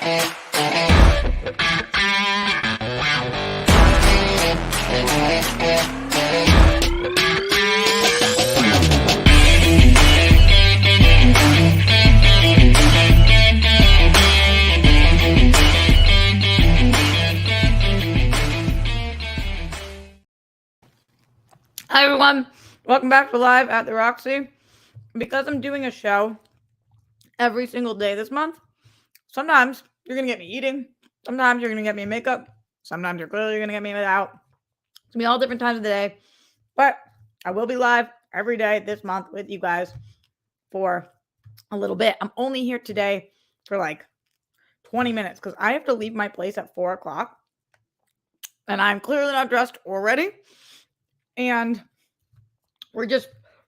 Hi everyone, welcome back to Live at the Roxy. Because I'm doing a show every single day this month, sometimes you're going to get me eating, sometimes you're going to get me in makeup, sometimes you're clearly going to get me without. It's going to be all different times of the day, but I will be live every day this month with you guys for a little bit. I'm only here today for like 20 minutes because I have to leave my place at 4 o'clock and I'm clearly not dressed or ready. And we're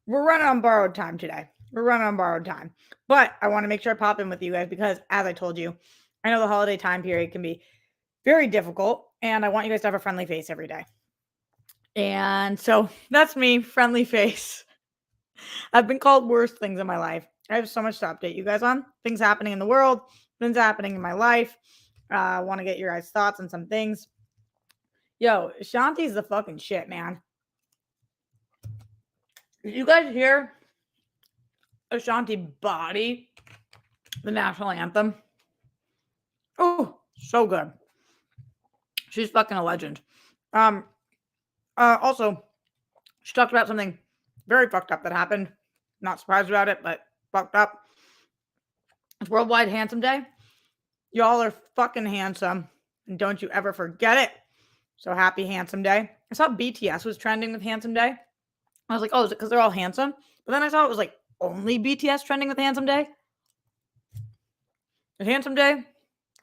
running on borrowed time today. But I want to make sure I pop in with you guys because, as I told you, I know the holiday time period can be very difficult, and I want you guys to have a friendly face every day. And so that's me, friendly face. I've been called worse things in my life. I have so much to update you guys on. Things happening in the world, things happening in my life. I want to get your guys' thoughts on some things. Yo, Ashanti's the fucking shit, man. Did you guys hear Ashanti body the national anthem? Oh, so good. She's fucking a legend. Also, she talked about something very fucked up that happened. Not surprised about it, but fucked up. It's Worldwide Handsome Day. Y'all are fucking handsome, and don't you ever forget it. So happy Handsome Day. I saw BTS was trending with Handsome Day. I was like, oh, is it because they're all handsome? But then I saw it was like only BTS trending with Handsome Day. Is Handsome Day,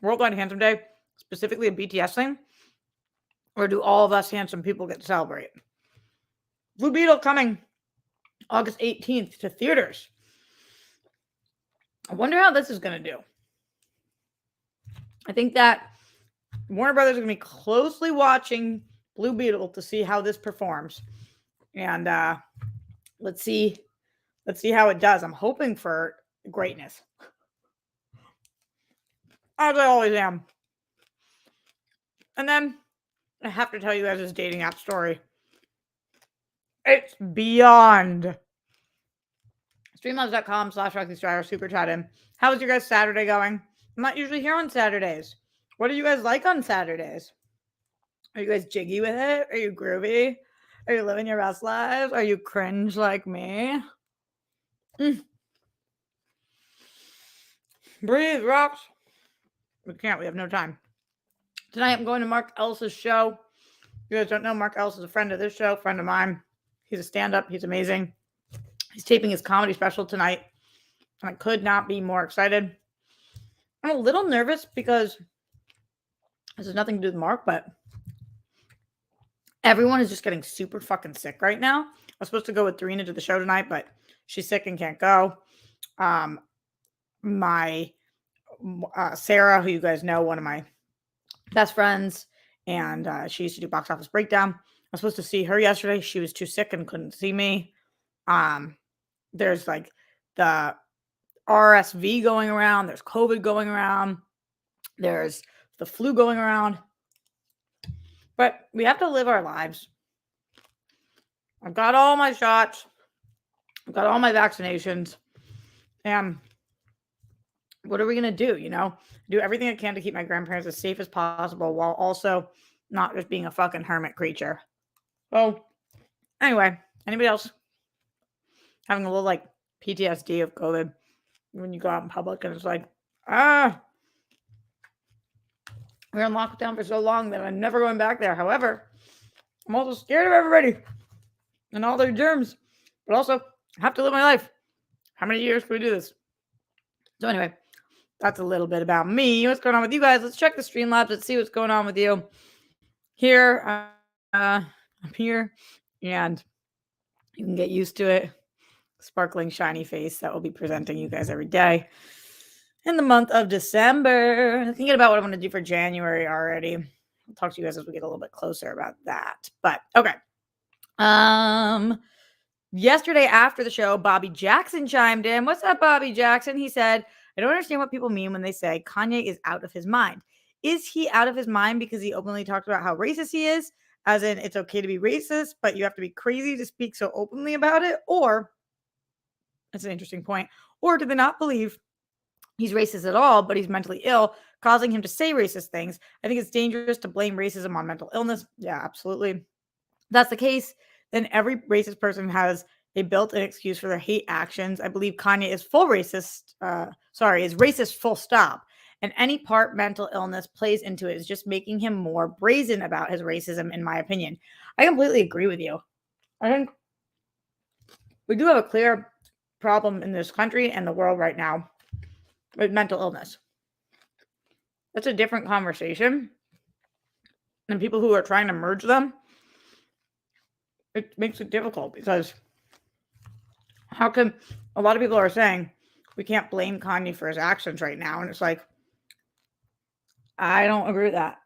Worldwide Handsome Day, specifically a BTS thing? Or do all of us handsome people get to celebrate? Blue Beetle coming August 18th to theaters. I wonder how this is going to do. I think that Warner Brothers is going to be closely watching Blue Beetle to see how this performs. And let's see how it does. I'm hoping for greatness. As I always am. And then I have to tell you guys this dating app story. It's beyond. Streamlabs.com/RoxyStrider, super chat in. How was your guys' Saturday going? I'm not usually here on Saturdays. What do you guys like on Saturdays? Are you guys jiggy with it? Are you groovy? Are you living your best lives? Are you cringe like me? Breathe, rocks. We can't. We have no time. Tonight I'm going to Mark Ellis's show. You guys don't know, Mark Ellis is a friend of this show, friend of mine. He's a stand-up. He's amazing. He's taping his comedy special tonight. And I could not be more excited. I'm a little nervous because this has nothing to do with Mark, but everyone is just getting super fucking sick right now. I was supposed to go with Dorina to the show tonight, but she's sick and can't go. My Sarah, who you guys know, one of my best friends, and she used to do Box Office Breakdown. I was supposed to see her yesterday. She was too sick and couldn't see me. There's like the RSV going around. There's COVID going around. There's the flu going around. But we have to live our lives. I've got all my shots. I've got all my vaccinations. And what are we going to do? You know, do everything I can to keep my grandparents as safe as possible while also not just being a fucking hermit creature. So anyway, anybody else having a little like PTSD of COVID when you go out in public and it's like, we're in lockdown for so long that I'm never going back there. However, I'm also scared of everybody and all their germs, but also I have to live my life. How many years can we do this? So anyway, that's a little bit about me. What's going on with you guys? Let's check the Streamlabs. Let's see what's going on with you. Here, I'm here, and you can get used to it. Sparkling, shiny face that will be presenting you guys every day in the month of December. I'm thinking about what I'm going to do for January already. I'll talk to you guys as we get a little bit closer about that. But okay. Yesterday after the show, Bobby Jackson chimed in. What's up, Bobby Jackson? He said, I don't understand what people mean when they say Kanye is out of his mind. Is he out of his mind because he openly talked about how racist he is? As in, it's okay to be racist, but you have to be crazy to speak so openly about it? Or, that's an interesting point, or do they not believe he's racist at all, but he's mentally ill, causing him to say racist things? I think it's dangerous to blame racism on mental illness. Yeah, absolutely. If that's the case, then every racist person has a built-in excuse for their hate actions. I believe Kanye is is racist full stop. And any part mental illness plays into it is just making him more brazen about his racism, in my opinion. I completely agree with you. I think we do have a clear problem in this country and the world right now with mental illness. That's a different conversation. And people who are trying to merge them, it makes it difficult because how can a lot of people are saying we can't blame Kanye for his actions right now? And it's like, I don't agree with that.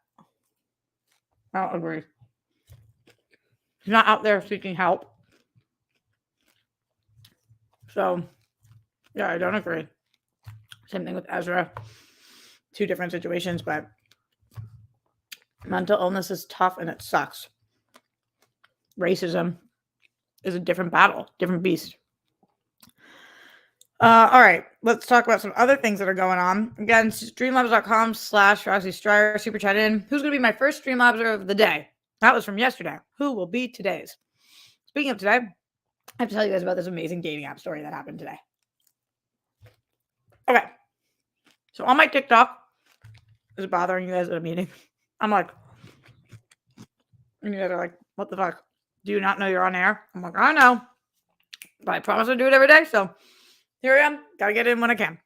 I don't agree. He's not out there seeking help. So, yeah, I don't agree. Same thing with Ezra. Two different situations, but mental illness is tough and it sucks. Racism is a different battle, different beast. All right, let's talk about some other things that are going on. Again, streamlabs.com/Roxy Stryer, super chat in. Who's going to be my first Streamlabser of the day? That was from yesterday. Who will be today's? Speaking of today, I have to tell you guys about this amazing dating app story that happened today. Okay, so on my TikTok, is it bothering you guys at a meeting? I'm like, and you guys are like, what the fuck? Do you not know you're on air? I'm like, I know, but I promise to do it every day, so here I am. Gotta get in when I can.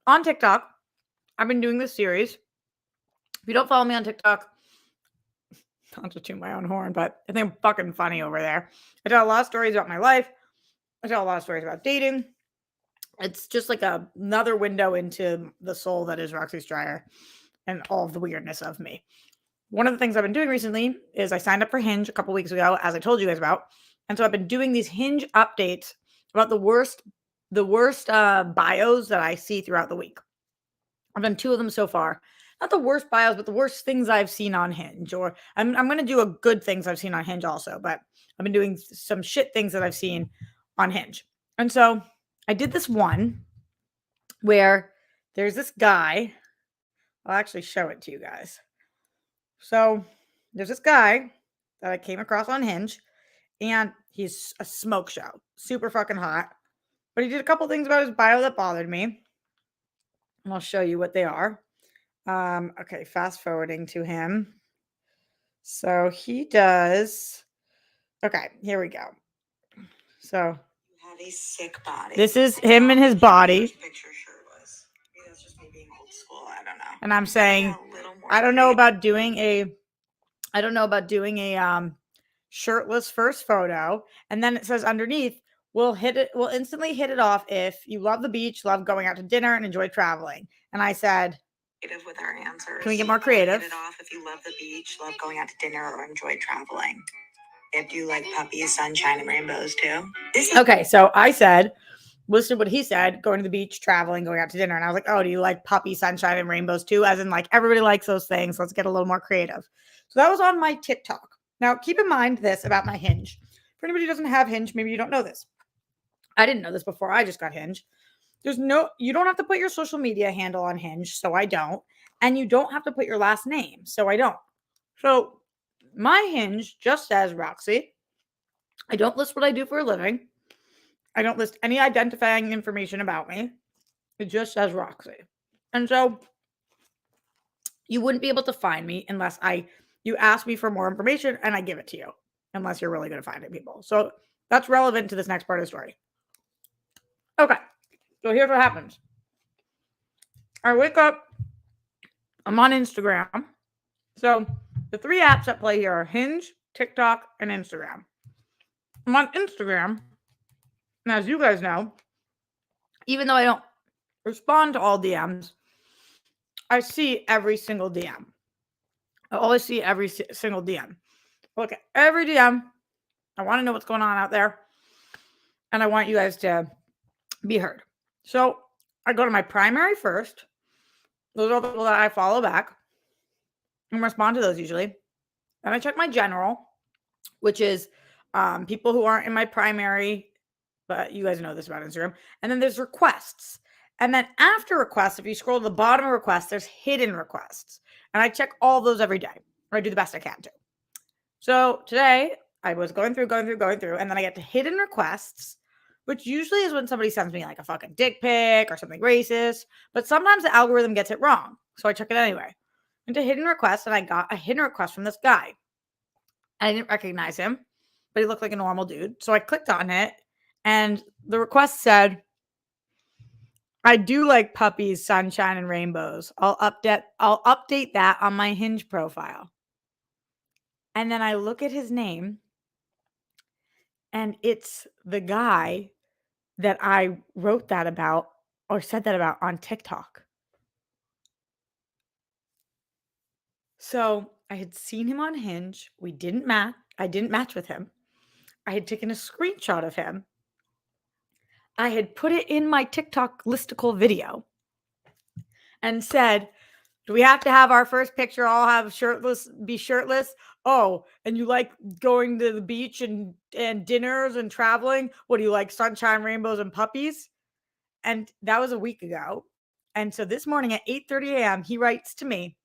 On TikTok, I've been doing this series. If you don't follow me on TikTok, not to toot my own horn, but I think I'm fucking funny over there. I tell a lot of stories about my life. I tell a lot of stories about dating. It's just like another window into the soul that is Roxy Stryer and all of the weirdness of me. One of the things I've been doing recently is I signed up for Hinge a couple weeks ago, as I told you guys about. And so I've been doing these Hinge updates about the worst bios that I see throughout the week. I've done 2 of them so far. Not the worst bios, but the worst things I've seen on Hinge. Or I'm going to do a good things I've seen on Hinge also, but I've been doing some shit things that I've seen on Hinge. And so I did this one where there's this guy. I'll actually show it to you guys. So there's this guy that I came across on Hinge, and he's a smoke show. Super fucking hot. But he did a couple things about his bio that bothered me. And I'll show you what they are. Okay, fast forwarding to him. So he does. Okay, here we go. So you have a sick body. This is him and his body. Picture shirtless. Maybe that's just me being old school. I don't know. And I'm saying, I don't know about doing a shirtless first photo. And then it says underneath, we'll instantly hit it off if you love the beach, love going out to dinner, and enjoy traveling. And I said, creative with our answers. Can we get more creative? Hit it off if you love the beach, love going out to dinner, or enjoy traveling. If you like puppies, sunshine, and rainbows too. Okay, so I said, listed what he said, going to the beach, traveling, going out to dinner. And I was like, oh, do you like puppy, sunshine, and rainbows too? As in, like, everybody likes those things. Let's get a little more creative. So that was on my TikTok. Now, keep in mind this about my Hinge. For anybody who doesn't have Hinge, maybe you don't know this. I didn't know this before I just got Hinge. You don't have to put your social media handle on Hinge, so I don't. And you don't have to put your last name, so I don't. So my Hinge just says Roxy. I don't list what I do for a living. I don't list any identifying information about me. It just says Roxy. And so you wouldn't be able to find me unless you ask me for more information and I give it to you, unless you're really good at finding people. So that's relevant to this next part of the story. Okay, so here's what happens. I wake up, I'm on Instagram. So the 3 apps that play here are Hinge, TikTok, and Instagram. I'm on Instagram, and as you guys know, even though I don't respond to all DMs, I see every single DM. I always see every single DM. Look at every DM. I want to know what's going on out there, and I want you guys to be heard. So I go to my primary first. Those are the people that I follow back and respond to those usually. Then I check my general, which is people who aren't in my primary, but you guys know this about Instagram. And then there's requests. And then after requests, if you scroll to the bottom of requests, there's hidden requests. And I check all those every day, or I do the best I can to. So today I was going through, and then I get to hidden requests, which usually is when somebody sends me like a fucking dick pic or something racist. But sometimes the algorithm gets it wrong. So I check it anyway. Into hidden requests, and I got a hidden request from this guy. I didn't recognize him, but he looked like a normal dude. So I clicked on it, and the request said, I do like puppies, sunshine, and rainbows. I'll update that on my Hinge profile. And then I look at his name, and it's the guy that I wrote that about or said that about on TikTok. So I had seen him on Hinge. We didn't match. I didn't match with him. I had taken a screenshot of him. I had put it in my TikTok listicle video and said, do we have to have our first picture all have be shirtless? Oh, and you like going to the beach and dinners and traveling? What do you like, sunshine, rainbows, and puppies? And that was a week ago. And so this morning at 8:30 a.m., he writes to me,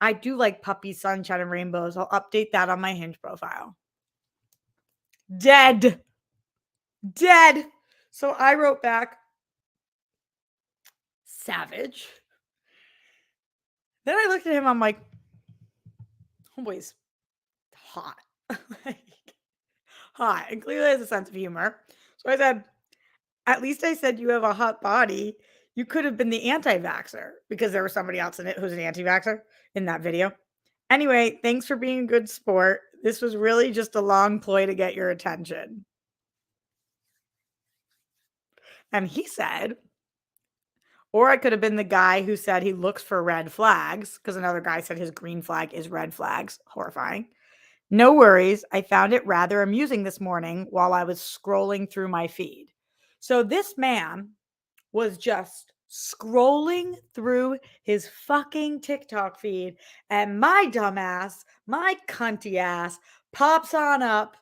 I do like puppies, sunshine, and rainbows. I'll update that on my Hinge profile. Dead. So I wrote back, savage. Then I looked at him, I'm like, homeboy's hot. Like, hot. And clearly has a sense of humor. So I said, at least I said you have a hot body. You could have been the anti-vaxxer because there was somebody else in it who's an anti-vaxxer in that video. Anyway, thanks for being a good sport. This was really just a long ploy to get your attention. And he said, or I could have been the guy who said he looks for red flags because another guy said his green flag is red flags. Horrifying. No worries. I found it rather amusing this morning while I was scrolling through my feed. So this man was just scrolling through his fucking TikTok feed, and my dumbass, my cunty ass, pops on up,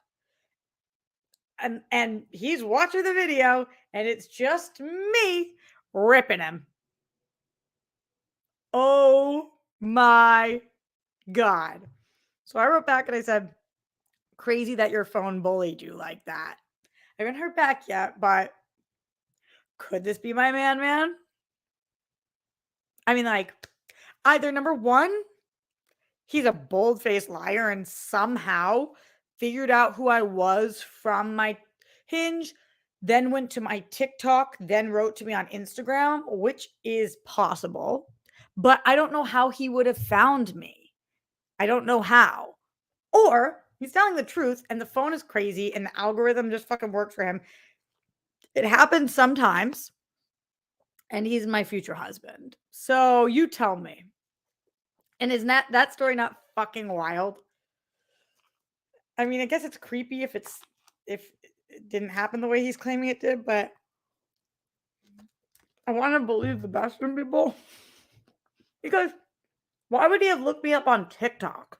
and he's watching the video, and it's just me ripping him. Oh my God. So I wrote back and I said, crazy that your phone bullied you like that. I haven't heard back yet, but could this be my man? I mean, like, either number one, he's a bold-faced liar and somehow figured out who I was from my Hinge, then went to my TikTok, then wrote to me on Instagram, which is possible. But I don't know how he would have found me. I don't know how. Or he's telling the truth and the phone is crazy and the algorithm just fucking worked for him. It happens sometimes. And he's my future husband. So you tell me. And is that story not fucking wild? I mean, I guess it's creepy if it didn't happen the way he's claiming it did, but I want to believe the best in people. Because why would he have looked me up on TikTok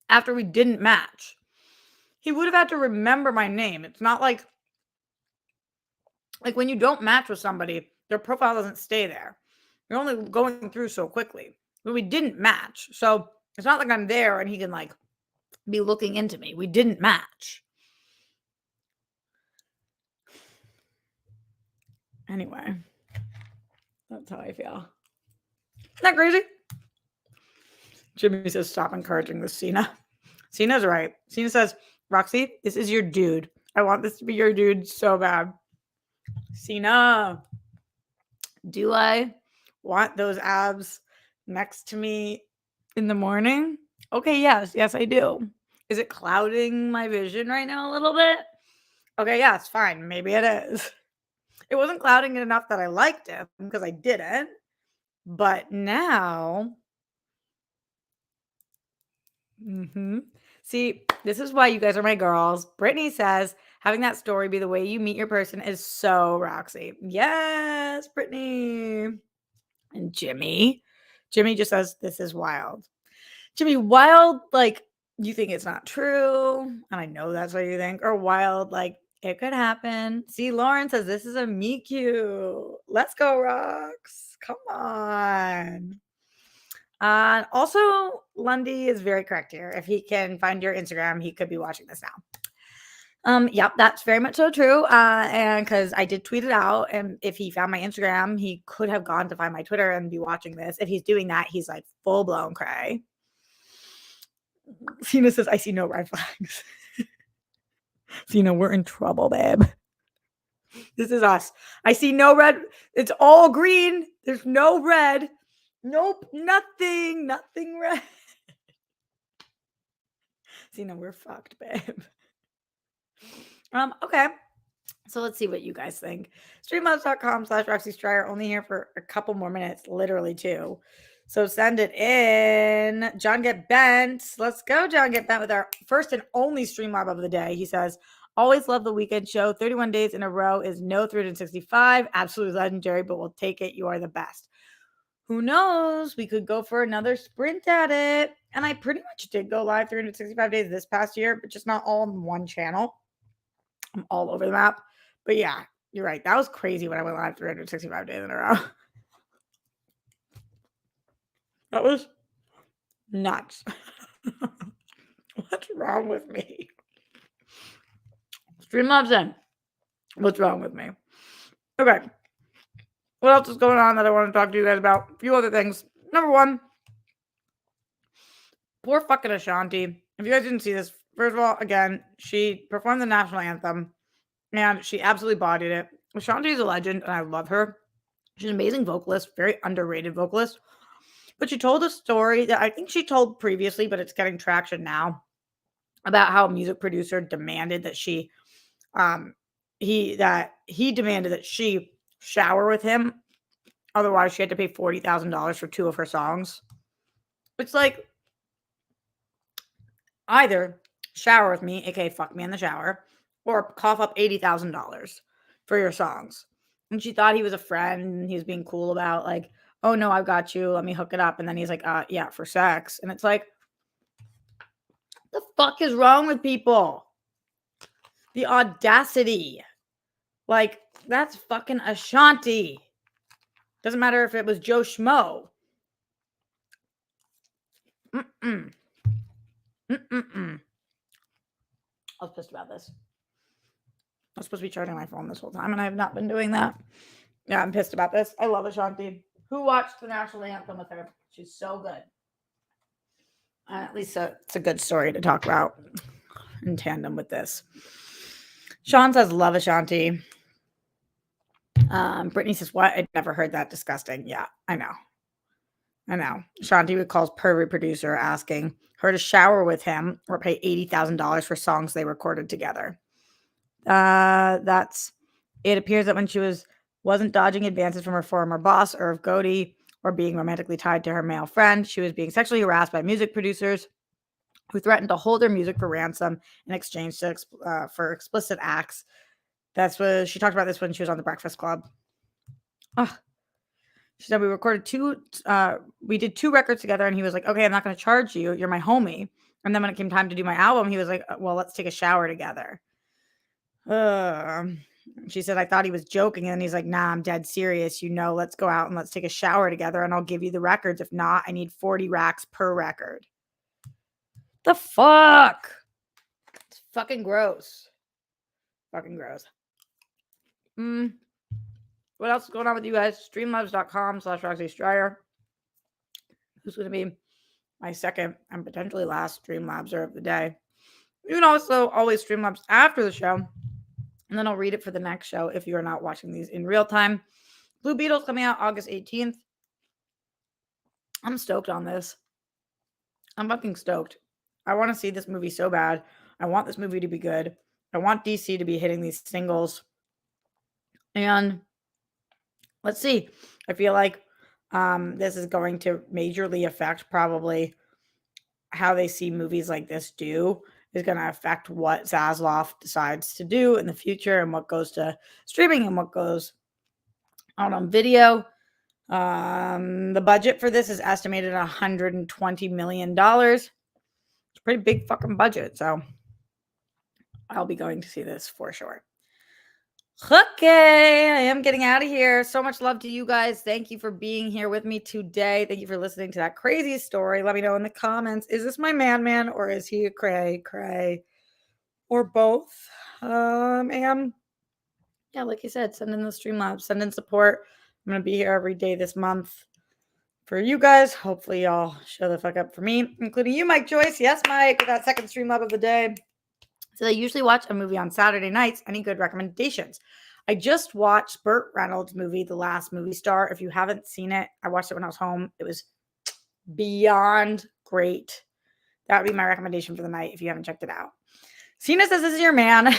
after we didn't match? He would have had to remember my name. It's not like when you don't match with somebody, their profile doesn't stay there. You're only going through so quickly. But we didn't match. So it's not like I'm there and he can like be looking into me. We didn't match. Anyway, that's how I feel. Isn't that crazy? Jimmy says, stop encouraging this, Cena. Cena's right. Cena says, Roxy, this is your dude. I want this to be your dude so bad. Cena, do I want those abs next to me in the morning? Okay, yes, I do. Is it clouding my vision right now a little bit? Okay, yeah, it's fine. Maybe it is. It wasn't clouding it enough that I liked him because I didn't. But now, see, this is why you guys are my girls. Brittany says, Having that story be the way you meet your person is so Roxy. Yes, Brittany. And Jimmy. Jimmy just says, this is wild. Jimmy, wild, like, you think it's not true. And I know that's what you think. Or wild, like, it could happen. See, Lauren says, this is a me cute. Let's go, Rox. Come on. Also, Lundy is very correct here. If he can find your Instagram, he could be watching this now. Yep, that's very much so true. And because I did tweet it out, and if he found my Instagram, he could have gone to find my Twitter and be watching this. If he's doing that, he's like full blown cray. Cena says, I see no red flags. Cena, we're in trouble, babe. This is us. I see no red. It's all green. There's no red. Nope, nothing red. Cena, we're fucked, babe. Okay. So let's see what you guys think. Streamlabs.com/Roxy Stryer, only here for a couple more minutes, literally 2. So send it in. John Get Bent. Let's go, John Get Bent, with our first and only Streamlab of the day. He says, always love the weekend show. 31 days in a row is no 365. Absolutely legendary, but we'll take it. You are the best. Who knows? We could go for another sprint at it. And I pretty much did go live 365 days this past year, but just not all on one channel. I'm all over the map. But yeah, you're right. That was crazy when I went live 365 days in a row. That was nuts. What's wrong with me? Streamlabs in. What's wrong with me? Okay. What else is going on that I want to talk to you guys about? A few other things. Number 1, poor fucking Ashanti. If you guys didn't see this, first of all, again, she performed the national anthem and she absolutely bodied it. Ashanti is a legend and I love her. She's an amazing vocalist, very underrated vocalist. But she told a story that I think she told previously, but it's getting traction now, about how a music producer demanded that he demanded that she shower with him. Otherwise, she had to pay $40,000 for 2 of her songs. It's like, either shower with me, aka fuck me in the shower, or cough up $80,000 for your songs. And she thought he was a friend and he was being cool about, like, oh no, I've got you, let me hook it up. And then he's like, yeah, for sex. And it's like, the fuck is wrong with people? The audacity. Like, that's fucking Ashanti. Doesn't matter if it was Joe Schmo. I was pissed about this. I was supposed to be charging my phone this whole time, and I have not been doing that. Yeah, I'm pissed about this. I love Ashanti. Who watched the national anthem with her? She's so good. At least it's a good story to talk about in tandem with this. Sean says, love Ashanti. Brittany says, what? I'd never heard that. Disgusting. Yeah, I know. Ashanti recalls pervert producer asking her to shower with him or pay $80,000 for songs they recorded together. It appears that when she wasn't dodging advances from her former boss, Irv Gotti, or being romantically tied to her male friend, she was being sexually harassed by music producers who threatened to hold her music for ransom in exchange for explicit acts. She talked about this when she was on The Breakfast Club. She said we did 2 records together, and he was like, okay, I'm not going to charge you. You're my homie. And then when it came time to do my album, he was like, well, let's take a shower together. She said, I thought he was joking. And then he's like, nah, I'm dead serious. Let's go out and let's take a shower together and I'll give you the records. If not, I need 40 racks per record. The fuck? It's fucking gross. Fucking gross. What else is going on with you guys? Streamlabs.com/Roxy Stryer. Who's going to be my second and potentially last Streamlabser of the day. You can also always Streamlabs after the show, and then I'll read it for the next show if you are not watching these in real time. Blue Beetle's coming out August 18th. I'm stoked on this. I'm fucking stoked. I want to see this movie so bad. I want this movie to be good. I want DC to be hitting these singles. And let's see. I feel like this is going to majorly affect probably how they see movies like this do, is going to affect what Zaslav decides to do in the future and what goes to streaming and what goes out on video. The budget for this is estimated at $120 million. It's a pretty big fucking budget, so I'll be going to see this for sure. Okay, I am getting out of here. So much love to you guys. Thank you for being here with me today. Thank you for listening to that crazy story. Let me know in the comments, is this my man or is he a cray or both? And yeah, like I said, send in the Streamlabs, send in support. I'm going to be here every day this month for you guys. Hopefully y'all show the fuck up for me, including you, Mike Joyce. Yes, Mike, with that second Streamlab of the day. So I usually watch a movie on Saturday nights. Any good recommendations? I just watched Burt Reynolds' movie, The Last Movie Star. If you haven't seen it, I watched it when I was home. It was beyond great. That would be my recommendation for the night if you haven't checked it out. Cena says this is your man.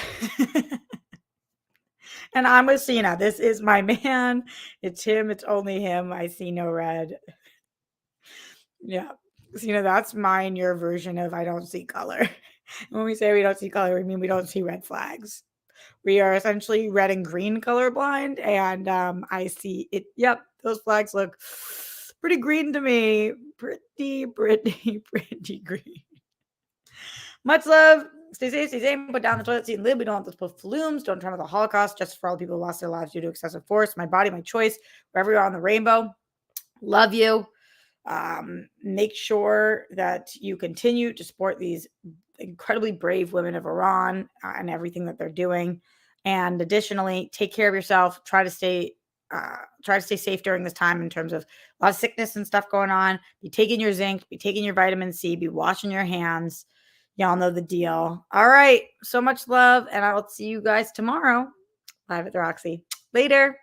And I'm with Cena. This is my man. It's him. It's only him. I see no red. Yeah. Cena, that's mine, your version of I don't see color. When we say we don't see color, we mean we don't see red flags. We are essentially red and green colorblind, and I see it. Yep, those flags look pretty green to me. Pretty green. Much love. Stay safe, stay safe. Put down the toilet seat and lid. We don't want those put flumes. Don't turn on the Holocaust. Just for all the people who lost their lives due to excessive force. My body, my choice. Wherever you are on the rainbow. Love you. Make sure that you continue to support these incredibly brave women of Iran and everything that they're doing. And additionally, take care of yourself. Try to stay safe during this time in terms of a lot of sickness and stuff going on. Be taking your zinc, be taking your vitamin C, be washing your hands. Y'all know the deal. All right. So much love. And I will see you guys tomorrow live at the Roxy. Later.